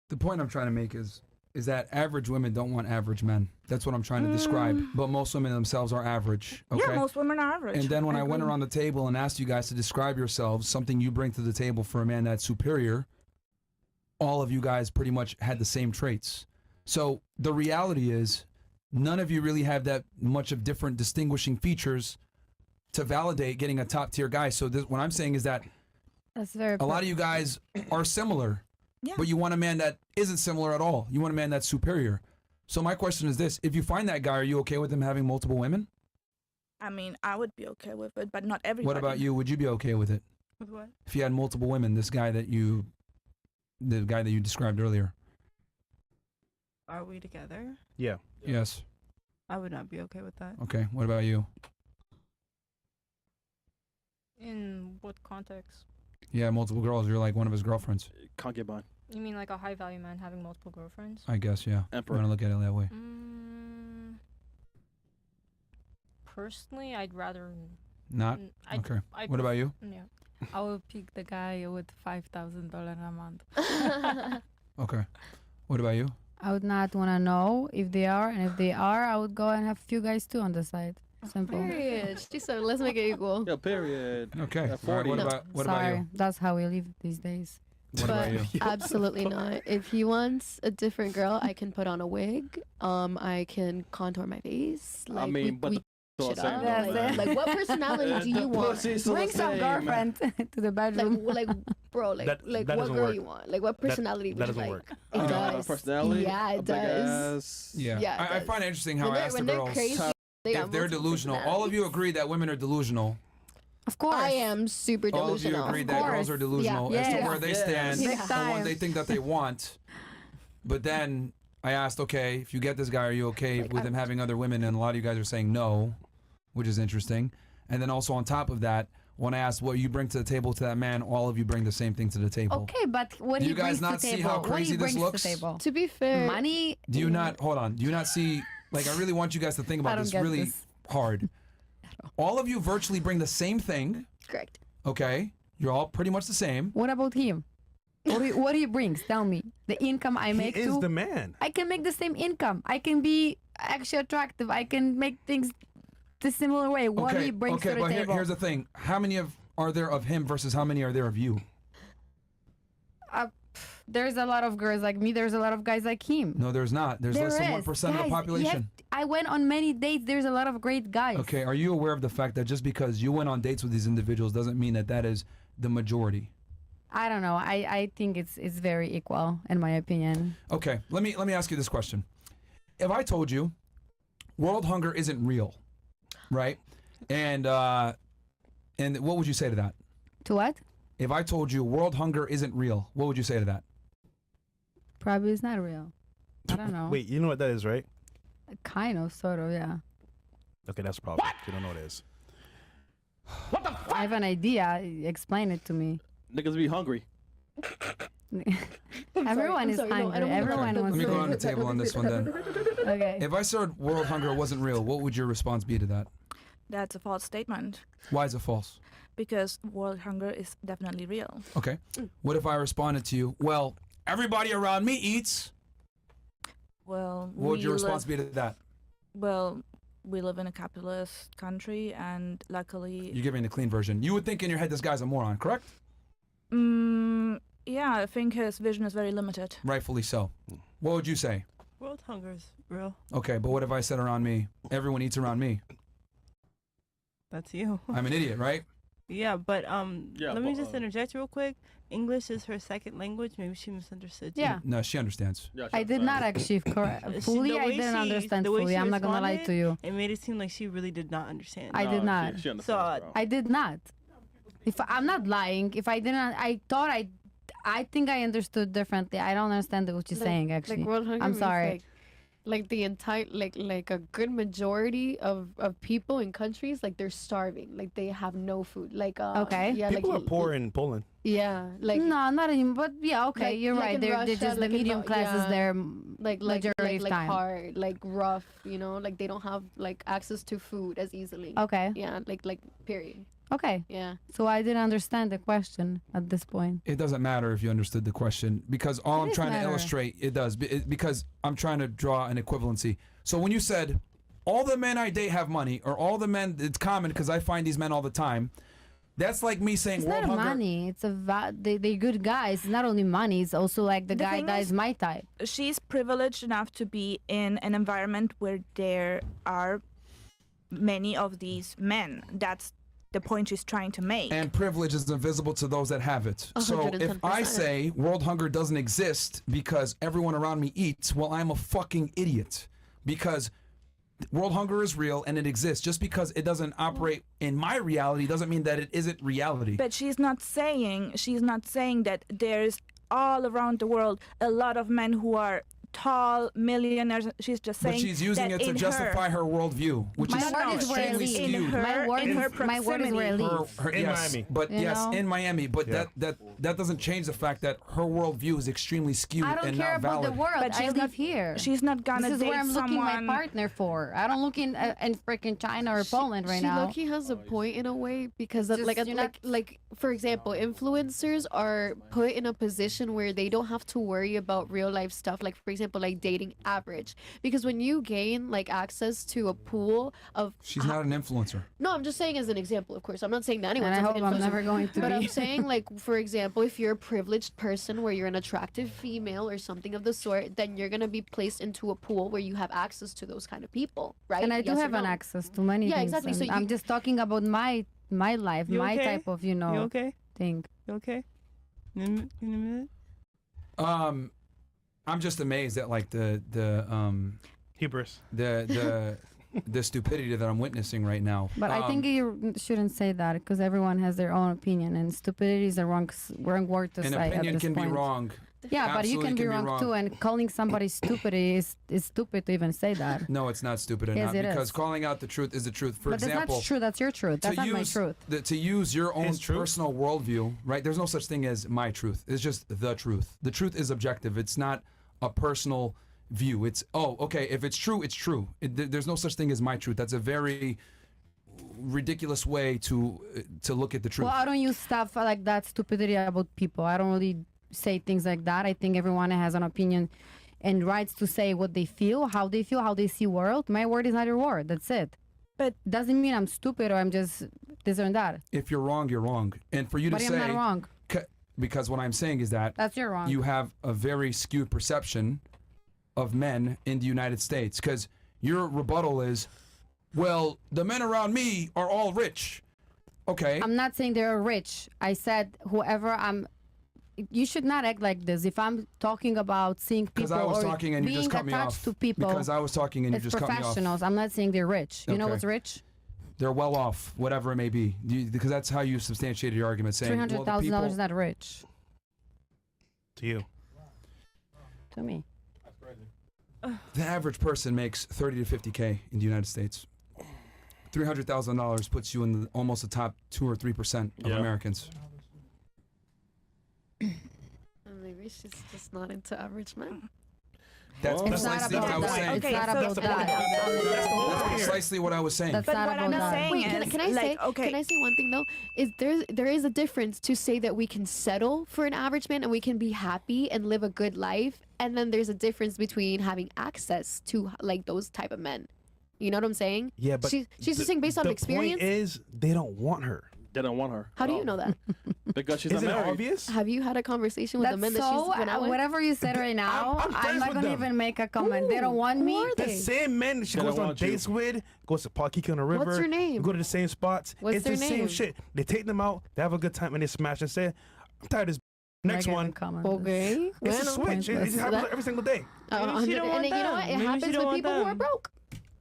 The point I'm trying to make is that average women don't want average men. That's what I'm trying to describe. But most women themselves are average. Okay? Yeah, most women are average. And then when I went around the table and asked you guys to describe yourselves, something you bring to the table for a man that's superior, all of you guys pretty much had the same traits. So the reality is, none of you really have that much of different distinguishing features to validate getting a top tier guy. So what I'm saying is that a lot of you guys are similar. Yeah. But you want a man that isn't similar at all. You want a man that's superior. So my question is this. If you find that guy, are you okay with him having multiple women? I mean, I would be okay with it, but not everybody. What about you? Would you be okay with it? With what? If you had multiple women, the guy that you described earlier. Are we together? Yeah. Yes. I would not be okay with that. Okay. What about you? In what context? Yeah, multiple girls. You're like one of his girlfriends. Concubine. You mean like a high value man having multiple girlfriends? I guess, yeah. Emperor. I'm gonna look at it that way. Personally, I'd rather not. Okay. What about you? Yeah. I would pick the guy with $5,000 a month. Okay. What about you? I would not want to know if they are, and if they are, I would go and have a few guys too on the side. Simple. Period. She said, let's make it equal. Yeah, period. Okay. All right, what about you? That's how we live these days. What about you? Absolutely not. If he wants a different girl, I can put on a wig. I can contour my face. Like, I mean, but shit up. Like, what personality do you want? Bring some girlfriend to the bedroom. Like, bro, that what doesn't girl work. you want? Like, what personality that would you doesn't like? work. It does. Personality? Yeah, it does. Yeah. I find it interesting how I asked the girls if they're delusional. All of you agree that women are delusional. Of course. I am super delusional. All of you agree that girls are delusional as to where they stand Big and what they think that they want. But then I asked, okay, if you get this guy, are you okay with him having other women? And a lot of you guys are saying no, which is interesting. And then also on top of that, when I asked what you bring to the table to that man, all of you bring the same thing to the table. Okay, but what do he you guys brings not to see table? how crazy this looks? To be fair, money. Do you not, hold on, do you not see, like, I really want you guys to think about this really hard. All of you virtually bring the same thing. Correct. Okay, you're all pretty much the same. What about him? What he brings? Tell me. The income I make He is the man. I can make the same income. I can be actually attractive. I can make things the similar way. What he brings to the but table. here's the thing. How many are there of him versus how many are there of you? There's a lot of girls like me. There's a lot of guys like him. No, there's not. There's less than 1% of the population. I went on many dates. There's a lot of great guys. Okay, are you aware of the fact that just because you went on dates with these individuals doesn't mean that that is the majority? I don't know. I think it's very equal in my opinion. Okay, let me ask you this question. If I told you world hunger isn't real, right? And what would you say to that? To what? If I told you world hunger isn't real, what would you say to that? Probably it's not real. I don't know. Wait, you know what that is, right? Kind of, sort of, yeah. Okay, that's a problem. You don't know what it is. What the fuck? I have an idea. Explain it to me. Niggas be hungry. Everyone is hungry. Everyone wants to. Let me go on the table on this one then. Okay. If I said world hunger wasn't real, what would your response be to that? That's a false statement. Why is it false? Because world hunger is definitely real. Okay. What if I responded to you, well, everybody around me eats? Well, what would your response be to that? Well, we live in a capitalist country, and luckily... You're giving the clean version. You would think in your head this guy's a moron, correct? Yeah, I think his vision is very limited. Rightfully so. What would you say? World hunger is real. Okay, but what if I said around me, everyone eats around me? That's you. I'm an idiot, right? Yeah, but let me just interject real quick. English is her second language. Maybe she misunderstood you. Yeah. No, she understands. Yeah, I did not actually fully. I didn't understand fully. I'm not gonna lie to you. It made it seem like she really did not understand. I did not. She I did not. If I'm not lying, if I didn't, I thought I think I understood differently. I don't understand what you're saying actually. Like world hunger I'm means sorry. Like the entire like a good majority of people in countries, like they're starving, like they have no food, like okay, yeah, people like, are poor in Poland. Yeah, like no, not anymore, but yeah, okay, like, you're like right. They're Russia, just like the medium classes. yeah, They're like majority of time. hard, like rough, you know, like they don't have like access to food as easily. Okay. Yeah, like period. Okay. Yeah. So I didn't understand the question at this point. It doesn't matter if you understood the question because all I'm does trying to matter. illustrate, it does, because I'm trying to draw an equivalency. So when you said, all the men I date have money, or all the men, it's common because I find these men all the time, that's like me saying It's world not hunger. money. It's they're good guys. It's not only money. It's also like the The guy thing that is- is my type. She's privileged enough to be in an environment where there are many of these men. That's the point she's trying to make. And privilege is invisible to those that have it. So if I 110%. say world hunger doesn't exist because everyone around me eats, well, I'm a fucking idiot. Because world hunger is real and it exists. Just because it doesn't operate in my reality doesn't mean that it isn't reality. But she's not saying that there's all around the world a lot of men who are tall millionaires. She's just saying But she's using that it to in justify her worldview, which My is word is where I extremely live. skewed. My word is where I live. Her, In yes, Miami. but You yes, know? in Miami. But Yeah. that doesn't change the fact that her worldview is extremely skewed I don't and care not about valid. the world. But I she's live not here. She's not gonna This is date where I'm looking someone. my partner for. I don't look in freaking China or Poland right she now. low-key has a point in a way because of, Just, like, you're not- like for example, influencers are put in a position where they don't have to worry about real life stuff, like for example, like dating average, because when you gain like access to a pool of She's not an influencer. no, I'm just saying as an example, of course. I'm not saying that anyone's And I an hope I'm influencer. never going to But be. I'm saying, like, for example, if you're a privileged person where you're an attractive female or something of the sort, then you're gonna be placed into a pool where you have access to those kind of people, right? And I do Yes or have an no? access to many Yeah, things. exactly. So and I'm you- just talking about my life, You my okay? type of, You okay? thing. You okay? In a minute? I'm just amazed at like the Hubris. the stupidity that I'm witnessing right now. But I think you shouldn't say that because everyone has their own opinion, and stupidity is the wrong word to an say at opinion this can point. be wrong. Yeah, but you Absolutely can be can be wrong, wrong. too, and calling somebody stupid is stupid to even say that. No, it's not stupid Yes, enough it because is. calling out the truth is the truth. For But example, that's not true. That's your truth. That's not my truth. To use your own His truth? personal worldview, right? There's no such thing as my truth. It's just the truth. The truth is objective. It's not a personal view. It's, oh, okay, if it's true, it's true. There's no such thing as my truth. That's a very ridiculous way to look at the truth. Well, I don't use stuff like that, stupidity about people. I don't really say things like that. I think everyone has an opinion and rights to say what they feel, how they see world. My word is not your word. That's it. But doesn't mean I'm stupid or I'm just this or that. If you're wrong, you're wrong. And for you to But say, I'm not wrong. Because what I'm saying is that That's your wrong. you have a very skewed perception of men in the United States. Because your rebuttal is, well, the men around me are all rich. Okay. I'm not saying they're rich. I said whoever you should not act like this. If I'm talking about seeing Because people I was or talking and you being just cut me attached off. to people, Because I was talking and you it's just cut me off. professionals. I'm not saying they're rich. You know Okay. what's rich? They're well off, whatever it may be. Because that's how you substantiated your argument, saying, well, the $300,000 people, is not rich To you. to me. the average person makes 30 to 50K in the United States. $300,000 puts you in almost the top 2 or 3% of Americans. Maybe she's just not into average men. That's It's not precisely what I about was that. saying. It's Okay, not so- about that. That's precisely what I was saying. That's But not what about I'm that. saying Wait, is, can I like, say? okay, Can I say one thing though? Is there is a difference to say that we can settle for an average man and we can be happy and live a good life, and then there's a difference between having access to like those type of men. You know what I'm saying? Yeah, but she's just saying based on the experience. point is, they don't want her. They don't want her. How do you know that? Because she's Is not it married. obvious? Have you had a conversation with the men That's that so, she's been out with? whatever you said right now, I'm friends I'm not with going to them. even make a comment. They don't want Who me. are The they? same men that she They goes don't on want you. dates with, goes to Parkika on the river. What's her name? Go to the same spots. What's it's their the same name? shit. They take them out, they have a good time, and they smash and say, I'm tired of this. Next one. Okay. It's a Bueno, switch. It so happens that- every single day. Maybe she don't want and you know what? them. It Maybe she happens don't with want people who are them. broke.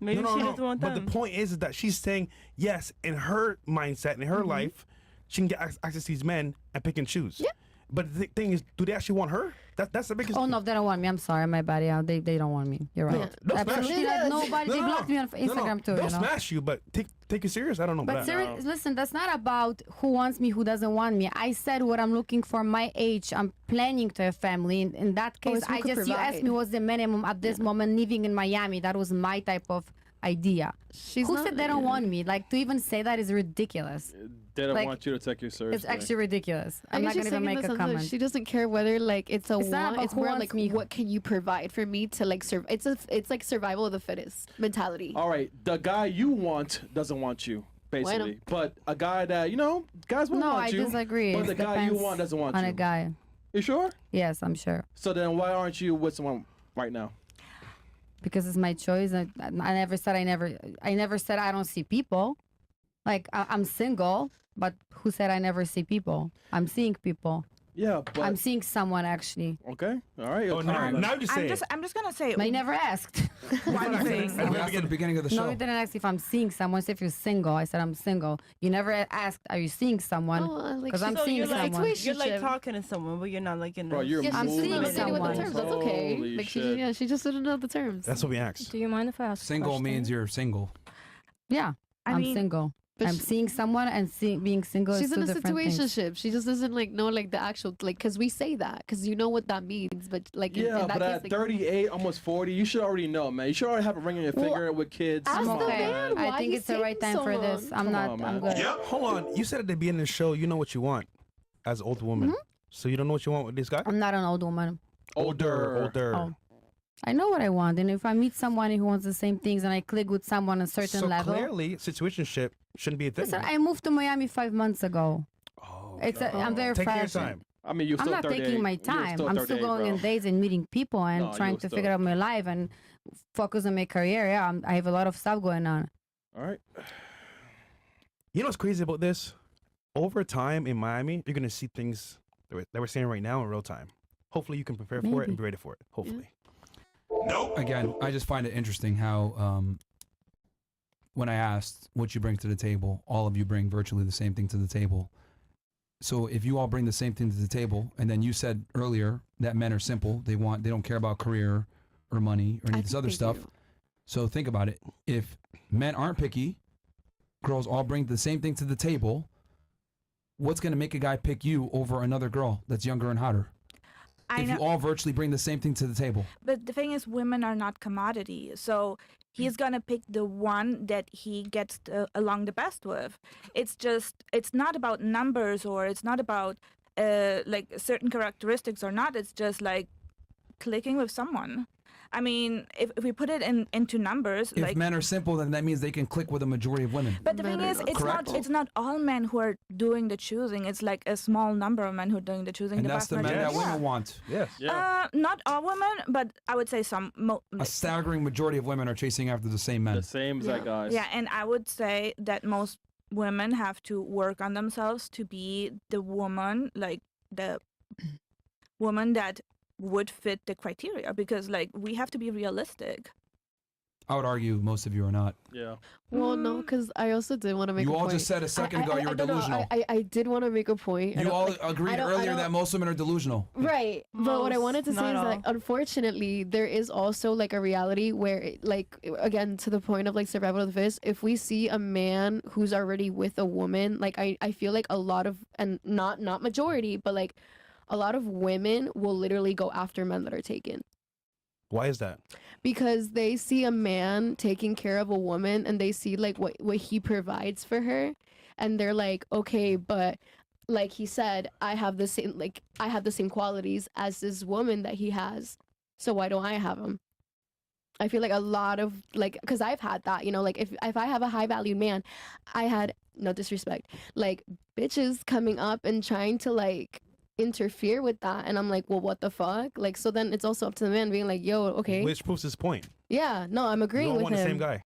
Maybe she doesn't want But them. the point is that she's saying, yes, in her mindset, in her life, she can get access to these men and pick and choose. Yeah. But the thing is, do they actually want her? That's the biggest Oh, no, they don't want me. I'm sorry. My bad. Yeah, they don't want me. You're right. They'll smash Absolutely you. not. Nobody. They blocked me on No, Instagram too. They'll You know? smash you, but take you serious? I don't know But about that. listen, that's not about who wants me, who doesn't want me. I said what I'm looking for my age. I'm planning to have family. In that case, it's who I could just, you asked provide. me what's the minimum at this moment living in Miami. That was my type of idea. She's Who not, said they don't want me? Like, to even say that is ridiculous. They don't Like, want you to take you seriously. It's actually ridiculous. I'm not guess going she's to even saying make in the a sense that comment. She doesn't care whether like it's a It's not want. about It's who more wants like me. what can you provide for me to like serve. It's like survival of the fittest mentality. All right, the guy you want doesn't want you, basically. But a guy that, guys will No, want I you. disagree. But It the guy you depends want doesn't want on you. a guy. You sure? Yes, I'm sure. So then why aren't you with someone right now? Because it's my choice. I never said I never said I don't see people. Like, I'm single, but who said I never see people? I'm seeing people. Yeah, but... I'm seeing someone, actually. Okay, all right. Oh, now you say it. I'm just gonna say I never asked. one thing. We asked at the beginning of the No, show. you didn't ask if I'm seeing someone. So if you're single, I said I'm single. You never asked, are you seeing someone? like Because I'm So seeing you're like, someone. you're like talking to someone, but you're not like in Bro, the... you're Yeah, I'm she's seeing not saying what the someone. terms. That's okay. Holy Like shit. she just didn't know the terms. That's what we asked. Do you mind if I ask a Single question? means you're single. Yeah, I I'm mean, single. but I'm she- seeing someone and being single She's is in two a different things. situationship. She just doesn't like know like the actual like because we say that because you know what that means, but like in Yeah, that but case, at like, 38, almost 40, you should already know, man. You should already have a ring on your Well, finger with kids. ask I'm Come the on, okay. man. man. Why I think you it's the right taking time so for this. long? I'm Come not. on, I'm man. good. Hold on. You said at the beginning of the show, you know what you want as an older woman. So you don't know what you want with this guy? I'm not an old woman. Older. Oh. I know what I want, and if I meet someone who wants the same things and I click with someone on a certain So level. clearly, situationship shouldn't be a thing. Listen, I moved to Miami 5 months ago. Oh, I'm very take your fresh. time. I mean, you're I'm still not 38. taking my You're time. I'm still 38, going bro. on dates and meeting people and No, trying you're to still- figure out my life and focus on my career. Yeah, I have a lot of stuff going on. All right. You know what's crazy about this? Over time in Miami, you're gonna see things that we're seeing right now in real time. Hopefully, you can prepare for it and be ready for it. Hopefully. Again, I just find it interesting how when I asked what you bring to the table, all of you bring virtually the same thing to the table. So if you all bring the same thing to the table, and then you said earlier that men are simple, they don't care about career or money or any of this other stuff. So think about it. If men aren't picky, girls all bring the same thing to the table, what's going to make a guy pick you over another girl that's younger and hotter? I If know, you all virtually bring the same thing to the table. but the thing is, women are not commodity. So he's gonna pick the one that he gets along the best with. It's not about numbers or it's not about like certain characteristics or not. It's just like clicking with someone. I mean, if we put it into numbers, If like. men are simple, then that means they can click with a majority of women. But the Men thing are is, not Correct. it's not all men who are doing the choosing. It's like a small number of men who are doing the choosing. And the that's vast the men majority. that women want. Yes. Yeah. Not all women, but I would say some. A staggering majority of women are chasing after the same men. The same exact guys. Yeah, and I would say that most women have to work on themselves to be the woman, like the woman that would fit the criteria, because like we have to be realistic. I would argue most of you are not. Yeah. Well, no, because I also did want to make. You a all point. just said a second ago you were I don't know. delusional. I did want to make a point. I You don't- all like, agreed I don't- earlier that most women are delusional. Right. But what I Most, wanted to say not is that all. unfortunately there is also like a reality where like again to the point of like survival of the fittest, if we see a man who's already with a woman, like I feel like a lot of and not majority, but like a lot of women will literally go after men that are taken. Why is that? Because they see a man taking care of a woman and they see like what he provides for her and they're like, okay, but like he said, I have the same qualities as this woman that he has, so why don't I have him? I feel like a lot of like, because I've had that, you know, like if I have a high valued man, I had, no disrespect, like bitches coming up and trying to like interfere with that, and I'm like, well, what the fuck? Like, so then it's also up to the man being like, yo, okay, Which proves his point. yeah, no, I'm You agreeing all with want him. the same guy.